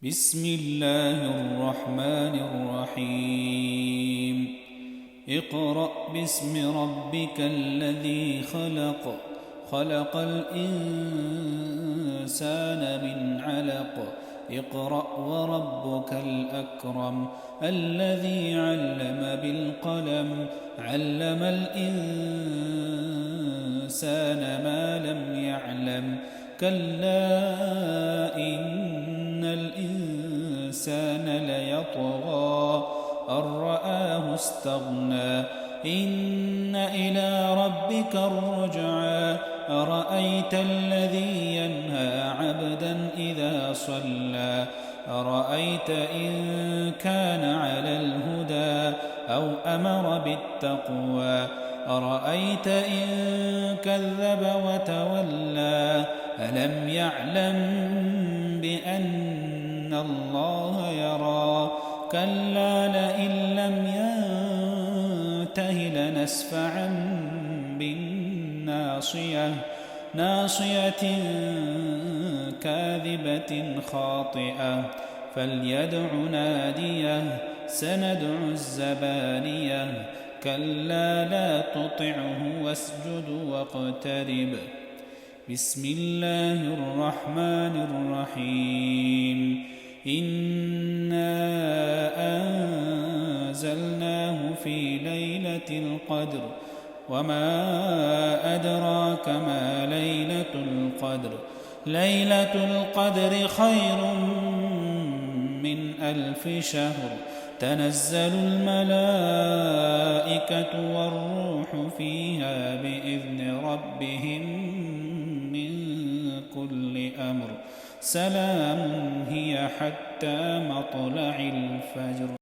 بسم الله الرحمن الرحيم اقرأ باسم ربك الذي خلق خلق الإنسان من علق اقرأ وربك الأكرم الذي علم بالقلم علم الإنسان ما لم يعلم كلا إن الإنسان ليطغى أن رآه استغنى إن إلى ربك الرجعى أرأيت الذي ينهى عبدا إذا صلى أرأيت إن كان على الهدى أو أمر بالتقوى أرأيت إن كذب وتولى ألم يعلم بأن الله يرى كلا لئن لم ينته لنسفعا بالناصية ناصية كاذبة خاطئة فليدع ناديه سندع الزبانية كلا لا تطعه واسجد واقترب بسم الله الرحمن الرحيم إنا أنزلناه في ليلة القدر وما أدراك ما ليلة القدر ليلة القدر خير من 1000 شهر تنزل الملائكة والروح فيها بإذن ربهم من كل أمر سلام هي حتى مطلع الفجر.